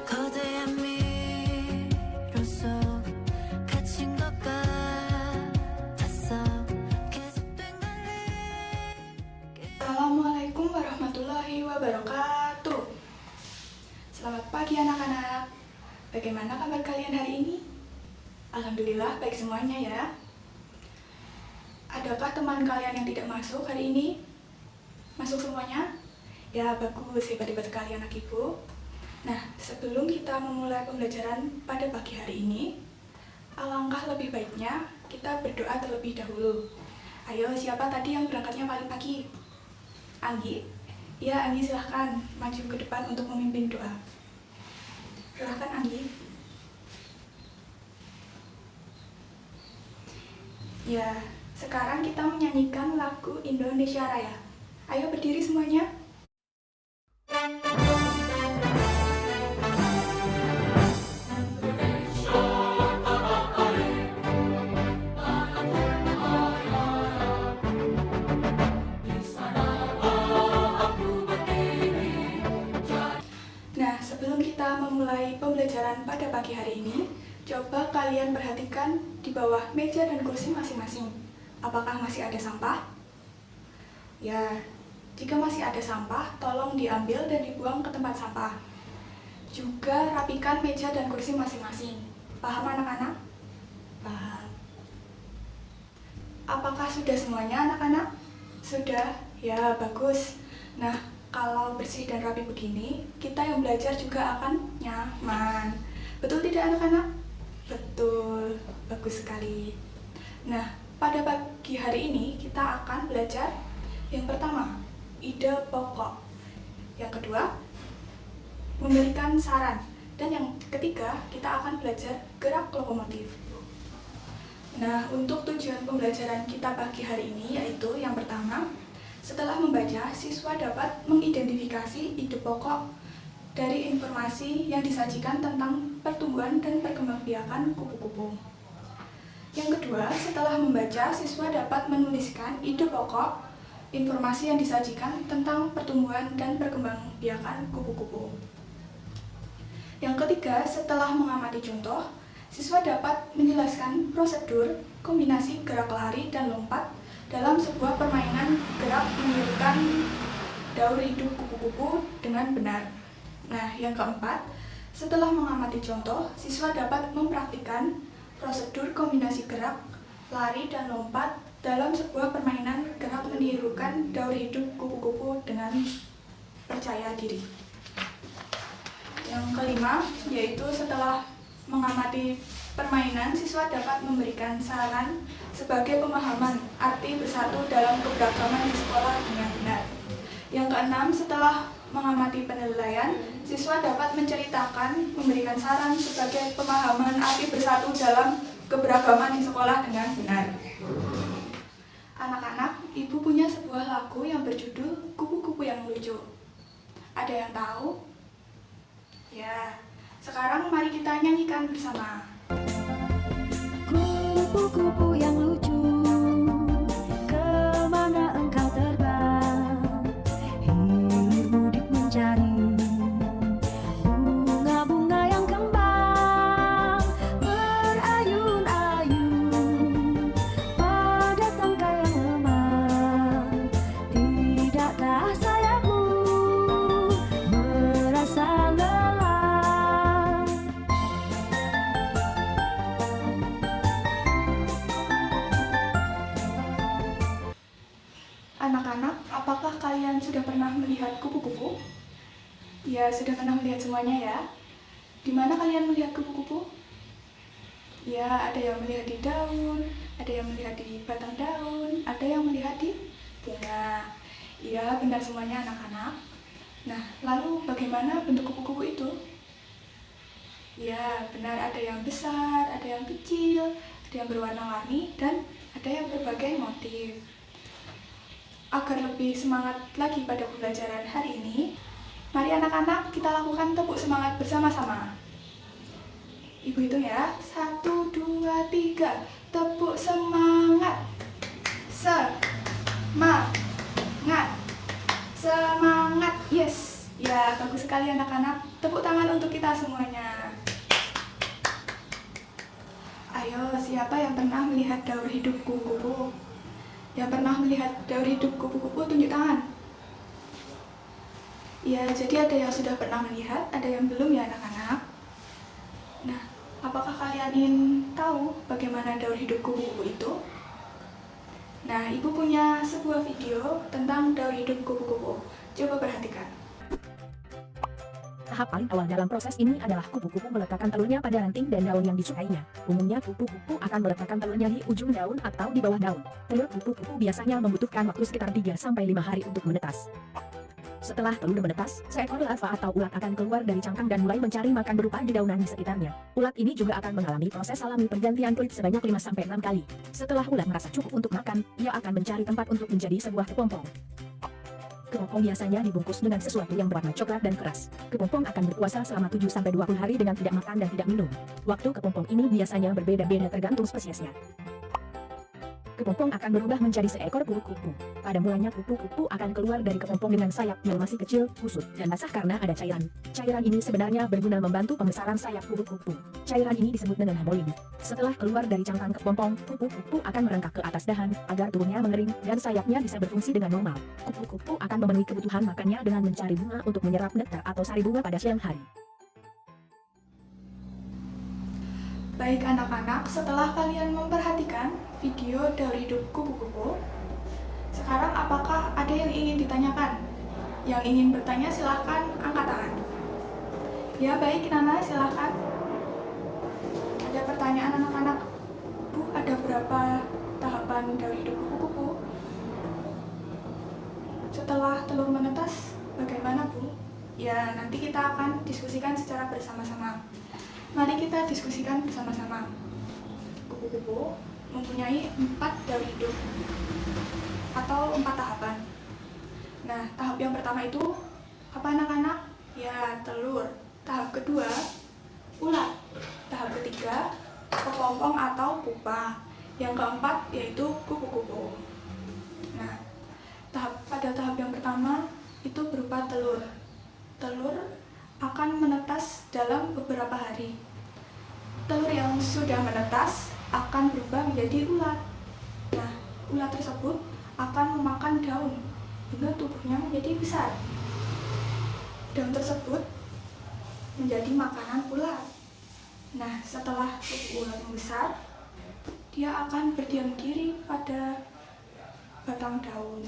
거대한 미로 속 갇힌 것 같았어. 계속된 Assalamualaikum warahmatullahi wabarakatuh. Selamat pagi anak-anak. Bagaimana kabar kalian hari ini? Alhamdulillah baik semuanya ya. Adakah teman kalian yang tidak masuk hari ini? Masuk semuanya? Ya bagus, hebat-hebat sekali anak ibu. Nah, sebelum kita memulai pembelajaran pada pagi hari ini, alangkah lebih baiknya kita berdoa terlebih dahulu. Ayo, siapa tadi yang berangkatnya paling pagi? Anggi? Ya, Anggi silahkan maju ke depan untuk memimpin doa. Silahkan Anggi. Ya, sekarang kita menyanyikan lagu Indonesia Raya. Ayo berdiri semuanya. Nah, sebelum kita memulai pembelajaran pada pagi hari ini, coba kalian perhatikan di bawah meja dan kursi masing-masing. Apakah masih ada sampah? Ya, jika masih ada sampah, tolong diambil dan dibuang ke tempat sampah. Juga rapikan meja dan kursi masing-masing. Paham anak-anak? Paham. Apakah sudah semuanya anak-anak? Sudah? Ya, bagus. Nah, kalau bersih dan rapi begini, kita yang belajar juga akan nyaman. Betul tidak anak-anak? Betul, bagus sekali. Nah, pada pagi hari ini kita akan belajar yang pertama, ide pokok. Yang kedua, memberikan saran. Dan yang ketiga, kita akan belajar gerak lokomotif. Nah, untuk tujuan pembelajaran kita pagi hari ini yaitu yang pertama, setelah membaca, siswa dapat mengidentifikasi ide pokok dari informasi yang disajikan tentang pertumbuhan dan perkembangbiakan kupu-kupu. Yang kedua, setelah membaca, siswa dapat menuliskan ide pokok informasi yang disajikan tentang pertumbuhan dan perkembangbiakan kupu-kupu. Yang ketiga, setelah mengamati contoh, siswa dapat menjelaskan prosedur kombinasi gerak lari dan lompat dalam sebuah permainan gerak menirukan daur hidup kupu-kupu dengan benar. Nah, yang keempat, setelah mengamati contoh, siswa dapat mempraktikkan prosedur kombinasi gerak, lari, dan lompat dalam sebuah permainan gerak menirukan daur hidup kupu-kupu dengan percaya diri. Yang kelima, yaitu setelah mengamati permainan, siswa dapat memberikan saran sebagai pemahaman arti bersatu dalam keberagaman di sekolah dengan benar. Yang keenam, setelah mengamati penilaian, siswa dapat menceritakan, memberikan saran sebagai pemahaman arti bersatu dalam keberagaman di sekolah dengan benar. Anak-anak, ibu punya sebuah lagu yang berjudul Kupu-kupu yang Lucu. Ada yang tahu? Ya, sekarang mari kita nyanyikan bersama. kupu-kupu yang lucu, kemana engkau terbang? Hilir mudik mencari bunga-bunga yang kembang, berayun-ayun pada tangkai yang lemah. Tidakkah sayapmu merasa lelah? Anak-anak, apakah kalian sudah pernah melihat kupu-kupu? Ya, sudah pernah melihat semuanya ya. Di mana kalian melihat kupu-kupu? Ya, ada yang melihat di daun, ada yang melihat di batang daun, ada yang melihat di bunga. Iya, benar semuanya anak-anak. Nah, lalu bagaimana bentuk kupu-kupu itu? Ya, benar, ada yang besar, ada yang kecil, ada yang berwarna-warni, dan ada yang berbagai motif. Agar lebih semangat lagi pada pembelajaran hari ini, mari anak-anak kita lakukan tepuk semangat bersama-sama. Ibu hitung ya, 1, 2, 3, tepuk semangat. Semangat, semangat, yes. Ya, bagus sekali anak-anak. Tepuk tangan untuk kita semuanya. Ayo, siapa yang pernah melihat daur hidup kupu-kupu? Yang pernah melihat daur hidup kupu-kupu, tunjuk tangan. Ya, jadi ada yang sudah pernah melihat, ada yang belum ya anak-anak. Nah, apakah kalian ingin tahu bagaimana daur hidup kupu-kupu itu? Nah, Ibu punya sebuah video tentang daur hidup kupu-kupu. Coba perhatikan. Tahap paling awal dalam proses ini adalah kupu-kupu meletakkan telurnya pada ranting dan daun yang disukainya. Umumnya kupu-kupu akan meletakkan telurnya di ujung daun atau di bawah daun. Telur kupu-kupu biasanya membutuhkan waktu sekitar 3-5 hari untuk menetas. Setelah telur menetas, seekor larva atau ulat akan keluar dari cangkang dan mulai mencari makan berupa dedaunan di sekitarnya. Ulat ini juga akan mengalami proses alami pergantian kulit sebanyak 5-6 kali. Setelah ulat merasa cukup untuk makan, ia akan mencari tempat untuk menjadi sebuah kepompong. Kepompong biasanya dibungkus dengan sesuatu yang berwarna coklat dan keras. Kepompong akan berpuasa selama 7-20 hari dengan tidak makan dan tidak minum. Waktu kepompong ini biasanya berbeda-beda tergantung spesiesnya. Kepompong akan berubah menjadi seekor burung kupu. Pada mulanya kupu-kupu akan keluar dari kepompong dengan sayap yang masih kecil, kusut, dan basah karena ada cairan. Cairan ini sebenarnya berguna membantu pembesaran sayap kupu-kupu. Cairan ini disebut dengan hemolim. Setelah keluar dari cangkang kepompong, kupu-kupu akan merangkak ke atas dahan agar tubuhnya mengering dan sayapnya bisa berfungsi dengan normal. Kupu-kupu akan memenuhi kebutuhan makannya dengan mencari bunga untuk menyerap nektar atau sari bunga pada siang hari. Baik anak-anak, setelah kalian memperhatikan video daur hidup kupu-kupu, sekarang apakah ada yang ingin ditanyakan? Yang ingin bertanya silahkan angkat tangan. Ya baik Nana, silahkan. Ada pertanyaan anak-anak? Bu, ada berapa tahapan daur hidup kupu-kupu? Setelah telur menetas, bagaimana Bu? Ya, nanti kita akan diskusikan secara bersama-sama. Mari kita diskusikan bersama-sama. Kupu-kupu mempunyai 4 daur hidup atau 4 tahapan. Nah, tahap yang pertama itu apa anak-anak? Ya, telur. Tahap kedua, ulat. Tahap ketiga, kepompong atau pupa. Yang keempat yaitu kupu-kupu. Nah, pada tahap yang pertama itu berupa telur. Telur akan menetas dalam beberapa hari. Telur yang sudah menetas akan berubah menjadi ulat. Nah, ulat tersebut akan memakan daun hingga tubuhnya menjadi besar. Daun tersebut menjadi makanan ulat. Nah, setelah tubuh ulat yang besar, dia akan berdiam diri pada batang daun.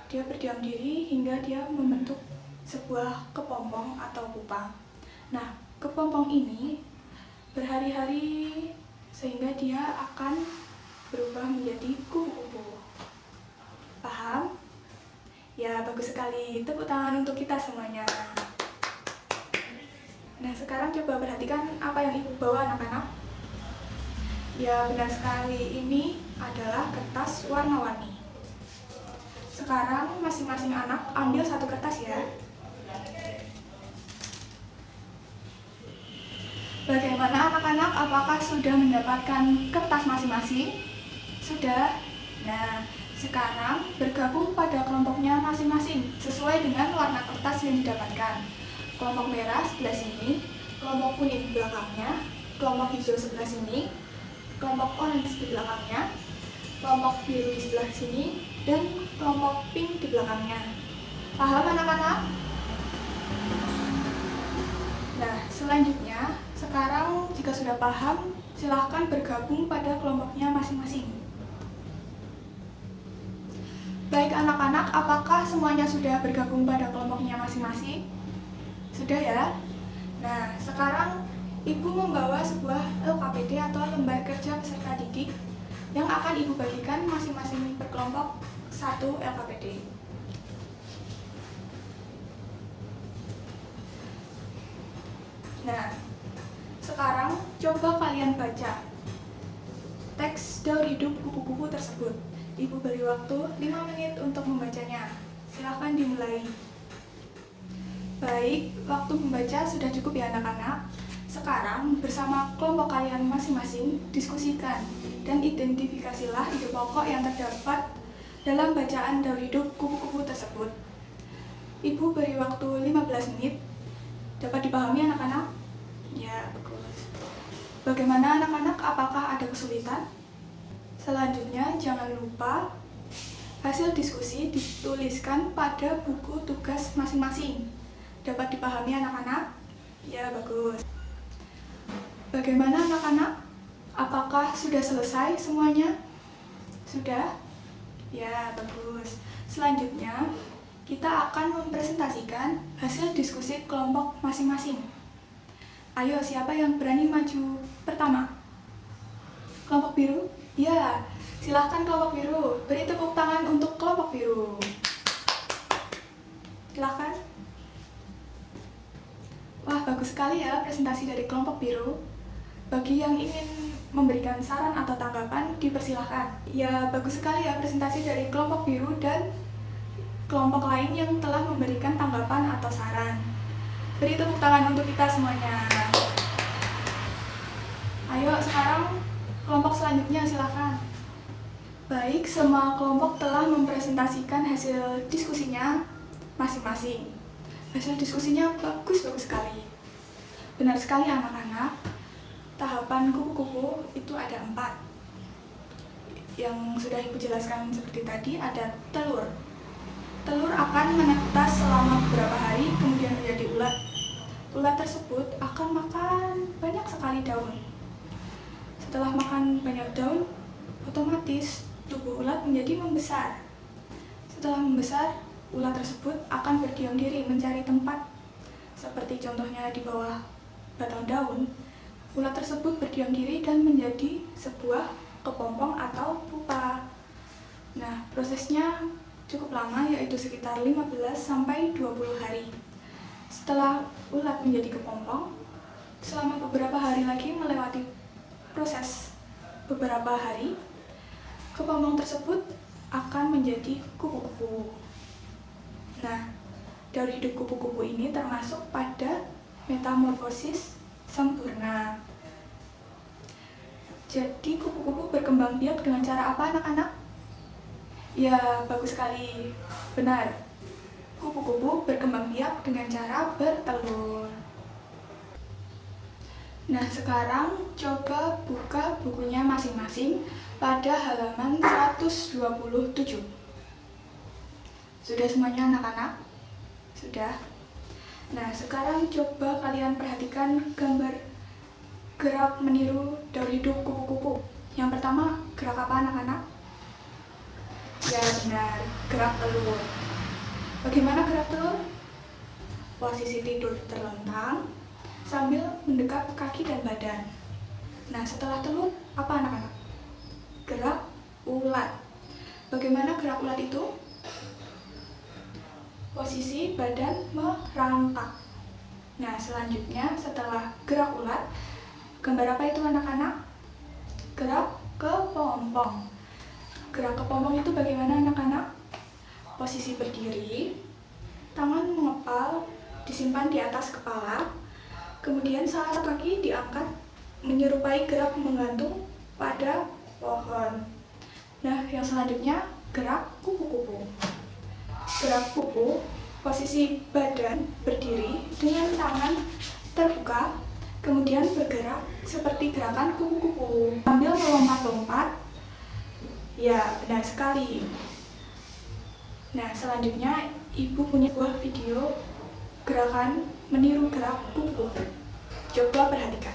Dia berdiam diri hingga dia membentuk sebuah kepompong atau pupa. Nah, kepompong ini berhari-hari sehingga dia akan berubah menjadi kupu-kupu. Paham? Ya, bagus sekali. Tepuk tangan untuk kita semuanya. Nah, sekarang coba perhatikan apa yang Ibu bawa anak-anak. Ya, benar sekali. Ini adalah kertas warna-warni. Sekarang masing-masing anak ambil satu kertas ya. Bagaimana anak-anak, apakah sudah mendapatkan kertas masing-masing? Sudah? Nah, sekarang bergabung pada kelompoknya masing-masing sesuai dengan warna kertas yang didapatkan. Kelompok merah sebelah sini, kelompok kuning di belakangnya, kelompok hijau sebelah sini, kelompok orange di belakangnya, kelompok biru di sebelah sini, dan kelompok pink di belakangnya. Paham anak-anak? Nah, selanjutnya, sekarang jika sudah paham, silahkan bergabung pada kelompoknya masing-masing. Baik anak-anak, apakah semuanya sudah bergabung pada kelompoknya masing-masing? Sudah ya? Nah, sekarang Ibu membawa sebuah LKPD atau lembar kerja peserta didik yang akan Ibu bagikan masing-masing per kelompok 1 LKPD. Nah, sekarang coba kalian baca teks daur hidup kupu-kupu tersebut. Ibu beri waktu 5 menit untuk membacanya. Silahkan dimulai. Baik, waktu membaca sudah cukup ya anak-anak. Sekarang bersama kelompok kalian masing-masing diskusikan dan identifikasilah ide pokok yang terdapat dalam bacaan daur hidup kupu-kupu tersebut. Ibu beri waktu 15 menit. Dapat dipahami anak-anak? Ya, bagus. Bagaimana anak-anak? Apakah ada kesulitan? Selanjutnya, jangan lupa hasil diskusi dituliskan pada buku tugas masing-masing. Dapat dipahami anak-anak? Ya, bagus. Bagaimana anak-anak? Apakah sudah selesai semuanya? Sudah? Ya, bagus. Selanjutnya, kita akan mempresentasikan hasil diskusi kelompok masing-masing. Ayo, siapa yang berani maju pertama? Kelompok biru? Ya, silahkan kelompok biru. Beri tepuk tangan untuk kelompok biru. Silahkan. Wah, bagus sekali ya presentasi dari kelompok biru. Bagi yang ingin memberikan saran atau tanggapan, dipersilahkan. Ya, bagus sekali ya presentasi dari kelompok biru dan kelompok lain yang telah memberikan tanggapan atau saran. Beri tepuk tangan untuk kita semuanya. Ayo, sekarang kelompok selanjutnya silahkan. Baik, semua kelompok telah mempresentasikan hasil diskusinya masing-masing. Hasil diskusinya bagus-bagus sekali. Benar sekali anak-anak. Tahapan kupu-kupu itu ada 4. Yang sudah Ibu jelaskan seperti tadi, ada telur. Telur akan menetas selama beberapa hari, kemudian menjadi ulat. Ulat tersebut akan makan banyak sekali daun. Setelah makan banyak daun, otomatis tubuh ulat menjadi membesar. Setelah membesar, ulat tersebut akan berdiam diri mencari tempat. Seperti contohnya di bawah batang daun. Ulat tersebut berdiam diri dan menjadi sebuah kepompong atau pupa. Nah, prosesnya cukup lama, yaitu sekitar 15-20 hari. Setelah ulat menjadi kepompong, selama beberapa hari lagi melewati proses beberapa hari, kepompong tersebut akan menjadi kupu-kupu. Nah, daur hidup kupu-kupu ini termasuk pada metamorfosis sempurna. Jadi kupu-kupu berkembang biak dengan cara apa anak-anak? Ya, bagus sekali. Benar. Kupu-kupu berkembang biak dengan cara bertelur. Nah, sekarang coba buka bukunya masing-masing pada halaman 127. Sudah semuanya anak-anak? Sudah? Nah, sekarang coba kalian perhatikan gambar gerak meniru daur hidup kupu-kupu. Yang pertama, gerak apa anak-anak? Ya, benar, gerak telur. Bagaimana gerak telur? Posisi tidur terlentang sambil mendekap kaki dan badan. Nah, setelah telur, apa anak-anak? Gerak ulat. Bagaimana gerak ulat itu? Posisi badan merangkak. Nah, selanjutnya setelah gerak ulat, gambar apa itu anak-anak? Gerak kepompong. Gerak kepompong itu bagaimana anak-anak? Posisi berdiri, tangan mengepal, disimpan di atas kepala, kemudian salah satu kaki diangkat menyerupai gerak menggantung pada pohon. Nah, yang selanjutnya gerak kupu-kupu. Gerak kupu, posisi badan berdiri dengan tangan terbuka, kemudian bergerak seperti gerakan kupu-kupu sambil melompat-lompat. Ya, benar sekali. Nah, selanjutnya Ibu punya buah video gerakan meniru gerak kupu-kupu. Coba perhatikan.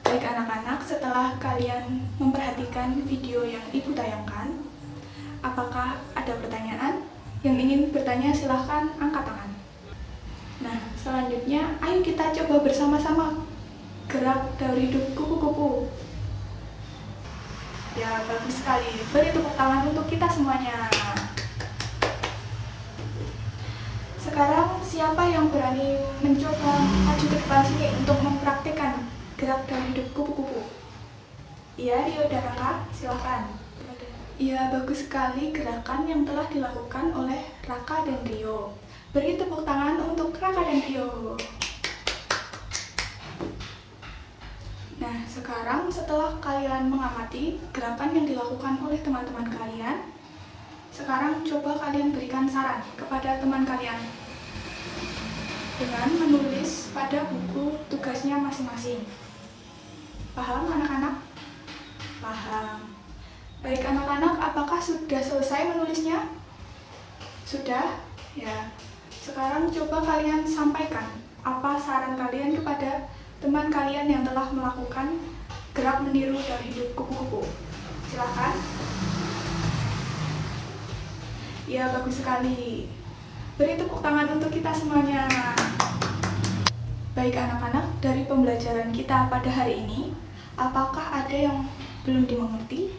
Baik anak-anak, setelah kalian memperhatikan video yang Ibu tayangkan, apakah ada pertanyaan? Yang ingin bertanya silahkan angkat tangan. Nah, selanjutnya ayo kita coba bersama-sama gerak daur hidup kupu-kupu. Ya, bagus sekali. Beri tepuk tangan untuk kita semuanya. Sekarang siapa yang berani mencoba maju ke depan sini untuk mempraktikkan gerak daur hidup kupu-kupu? Iya, Rio dan Raka, silakan. Iya, bagus sekali gerakan yang telah dilakukan oleh Raka dan Rio. Beri tepuk tangan untuk Raka dan Rio. Nah, sekarang setelah kalian mengamati gerakan yang dilakukan oleh teman-teman kalian, sekarang coba kalian berikan saran kepada teman kalian dengan menulis pada buku tugasnya masing-masing. Paham anak-anak? Paham. Baik anak-anak, apakah sudah selesai menulisnya? Sudah? Ya. Sekarang coba kalian sampaikan apa saran kalian kepada teman kalian yang telah melakukan gerak meniru dari hidup kupu-kupu. Silakan. Ya, bagus sekali. Beri tepuk tangan untuk kita semuanya. Baik anak-anak, dari pembelajaran kita pada hari ini, apakah ada yang belum dimengerti?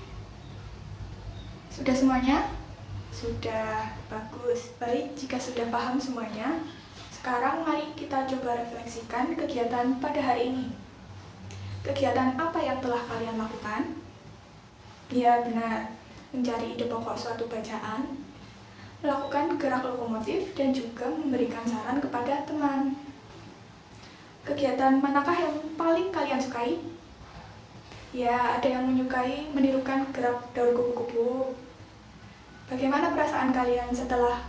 Sudah semuanya? Sudah, bagus. Baik, jika sudah paham semuanya, sekarang mari kita coba refleksikan kegiatan pada hari ini. Kegiatan apa yang telah kalian lakukan? Ya, benar. Mencari ide pokok suatu bacaan, melakukan gerak lokomotif, dan juga memberikan saran kepada teman. Kegiatan manakah yang paling kalian sukai? Ya, ada yang menyukai menirukan gerak daun kupu-kupu. Bagaimana perasaan kalian setelah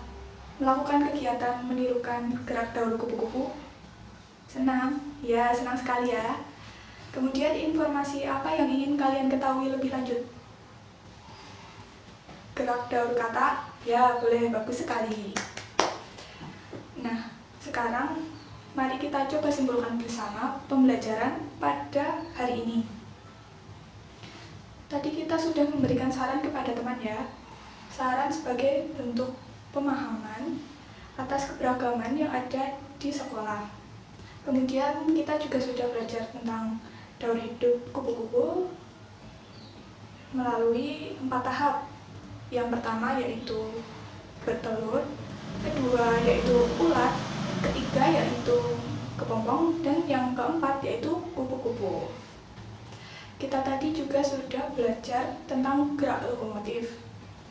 melakukan kegiatan menirukan gerak daun kupu-kupu? Senang? Ya, senang sekali ya. Kemudian informasi apa yang ingin kalian ketahui lebih lanjut? Gerak daun kata? Ya, boleh, bagus sekali. Nah, sekarang mari kita coba simpulkan bersama pembelajaran pada hari ini. Tadi kita sudah memberikan saran kepada teman ya. Saran sebagai bentuk pemahaman atas keberagaman yang ada di sekolah. Kemudian kita juga sudah belajar tentang daur hidup kupu-kupu melalui 4 tahap. Yang pertama yaitu bertelur, kedua yaitu ulat, ketiga yaitu kepompong, dan yang keempat yaitu kupu-kupu. Kita tadi juga sudah belajar tentang gerak lokomotif,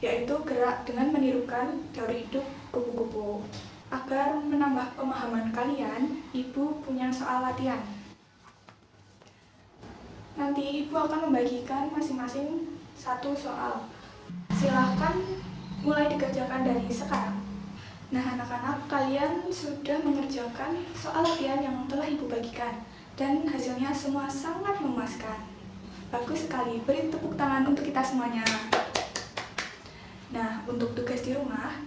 yaitu gerak dengan menirukan daur hidup kupu-kupu. Agar menambah pemahaman kalian, Ibu punya soal latihan. Nanti Ibu akan membagikan masing-masing satu soal. Silahkan mulai dikerjakan dari sekarang. Nah anak-anak, kalian sudah mengerjakan soal latihan yang telah Ibu bagikan, dan hasilnya semua sangat memuaskan. Bagus sekali, beri tepuk tangan untuk kita semuanya. Nah, untuk tugas di rumah,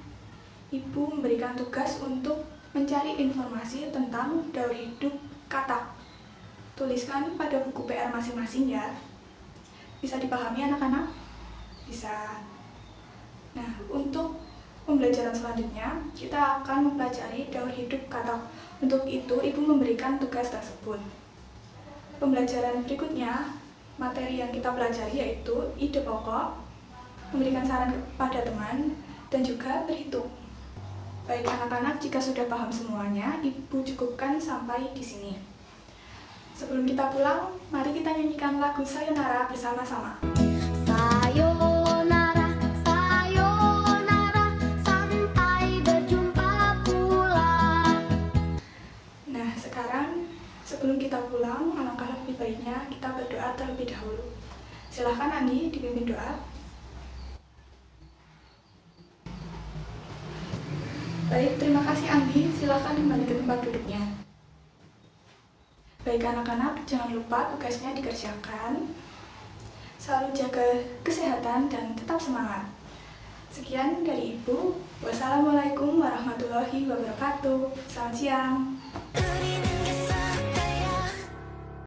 Ibu memberikan tugas untuk mencari informasi tentang daur hidup katak. Tuliskan pada buku PR masing-masing ya. Bisa dipahami anak-anak? Bisa. Nah, untuk pembelajaran selanjutnya, kita akan mempelajari daur hidup katak. Untuk itu, Ibu memberikan tugas tersebut. Pembelajaran berikutnya, materi yang kita pelajari yaitu ide pokok, memberikan saran kepada teman, dan juga berhitung. Baik anak-anak, jika sudah paham semuanya, Ibu cukupkan sampai di sini. Sebelum kita pulang, mari kita nyanyikan lagu Sayonara bersama-sama. Sayonara, sayonara, sampai berjumpa pulang. Nah, sekarang sebelum kita pulang, alangkah lebih baiknya kita berdoa terlebih dahulu. Silahkan Anggi dipimpin doa. Baik, terima kasih Anggi. Silahkan kembali ke tempat duduknya. Baik anak-anak, jangan lupa tugasnya dikerjakan. Selalu jaga kesehatan dan tetap semangat. Sekian dari Ibu. Wassalamualaikum warahmatullahi wabarakatuh. Selamat siang.